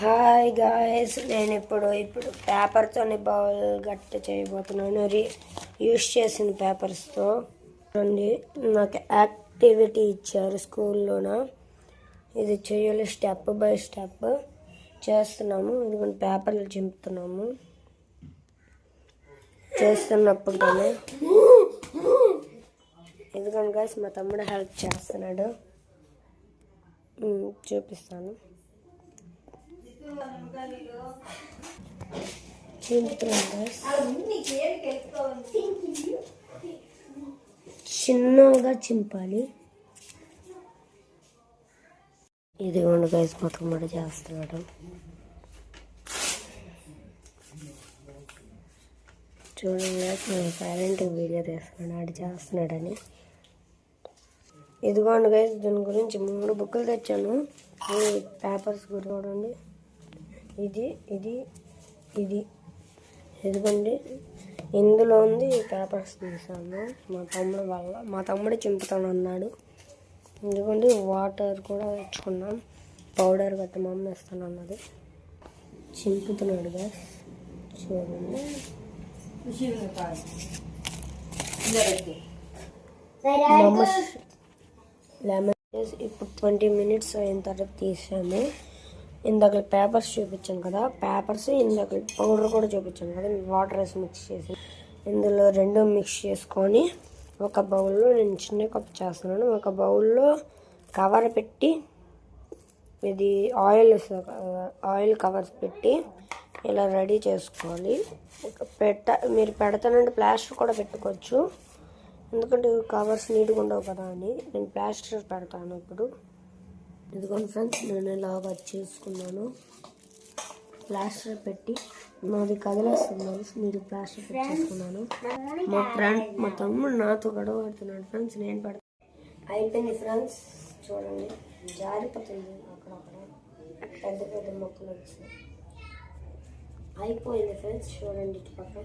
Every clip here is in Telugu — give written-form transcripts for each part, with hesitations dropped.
హాయ్ గాయస్, నేను ఇప్పుడు పేపర్తోని బౌల్ గట్ట చేయబోతున్నాను. యూస్ చేసిన పేపర్స్తో అండి. నాకు యాక్టివిటీ ఇచ్చారు స్కూల్లోన. ఇది చేయాలి, స్టెప్ బై స్టెప్ చేస్తున్నాము. ఇదిగోండి పేపర్లు చింపుతున్నాము. చేస్తున్నప్పుడునే ఇదిగోండి గాయస్, మా తమ్ముడు హెల్ప్ చేస్తున్నాడు. చూపిస్తాను. చిన్నగా చింపాలి. ఇదిగోండి గైస్, మా తమ్ముడు చేస్తున్నాడు. చూడండి, నేను సైలెంట్గా వీడియో తీస్తున్నాడు ఆడు చేస్తున్నాడని. ఇదిగోండి గైస్, దీని గురించి 3 బుక్కులు తెచ్చాను. ఈ పేపర్స్ కూడా చూడండి. ఇది ఇది ఇది ఇదిగోండి, ఇందులో ఉంది. పేపర్స్ తీసాను మా తమ్ముడు చింపుతాను అన్నాడు. ఇదిగోండి, వాటర్ కూడా తెచ్చుకున్నాం. పౌడర్ గట్ట మమ్మీ వేస్తాను అన్నది. చింపుతున్నాడు గైస్, చూడండి. లెమన్ ఇప్పుడు 20 minutes అయిన తర్వాత తీసాము. ఇందాక పేపర్స్ చూపించాను కదా, పేపర్స్ ఇందాక పౌడర్ కూడా చూపించాను కదా, వాటర్ వేసి మిక్స్ చేసి ఇందులో 2 మిక్స్ చేసుకొని ఒక బౌల్లో నేను చిన్న కప్ చేస్తున్నాను. ఒక బౌల్లో కవర్ పెట్టి, ఇది ఆయిల్ కవర్స్ పెట్టి ఇలా రెడీ చేసుకోవాలి. మీరు పెడతానంటే ప్లాస్టర్ కూడా పెట్టుకోవచ్చు, ఎందుకంటే కవర్స్ నీట్గా ఉండవు కదా అని నేను ప్లాస్టర్ పెడతాను ఇప్పుడు. ఇదిగోండి ఫ్రెండ్స్, నేను ఇలాగా చేసుకున్నాను. ప్లాస్టర్ పెట్టి నాది కదిలేస్తున్నాను, మీరు ప్లాస్టర్ పెట్టి చేసుకున్నాను. మా తమ్ముడు నాతో గొడవ పడుతున్నాడు ఫ్రెండ్స్. నేను పెడతాను. అయిపోయింది ఫ్రెండ్స్, చూడండి. జారిపోతుంది అక్కడక్కడ, పెద్ద పెద్ద మొక్కలు వచ్చాయి. అయిపోయింది ఫ్రెండ్స్, చూడండి ఇటు పక్క.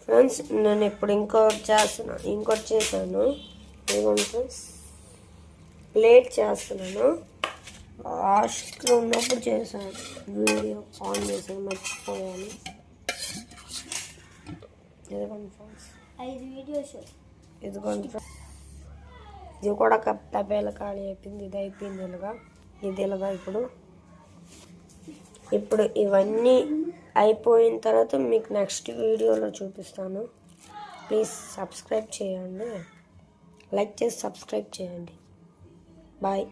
ఫ్రెండ్స్, నేను ఇప్పుడు ఇంకోటి చేశాను. ఇదిగోండి ఫ్రెండ్స్, ప్లేట్ చేస్తున్నాను. లాస్ట్లో ఉన్నప్పుడు చేశాను, వీడియో ఆన్ చేశాను, మర్చిపోయాను. ఇదిగోండి ఫ్రెండ్స్, 5 వీడియోస్. ఇదిగోండి ఫ్రెండ్స్, ఇది కూడా తప్పేలా ఖాళీ అయిపోయింది. ఇది అయిపోయింది ఇలాగా. ఇప్పుడు ఇవన్నీ అయిపోయిన తర్వాత మీకు నెక్స్ట్ వీడియోలో చూపిస్తాను. ప్లీజ్ సబ్స్క్రైబ్ చేయండి, లైక్ చేసి సబ్స్క్రైబ్ చేయండి. బాయ్.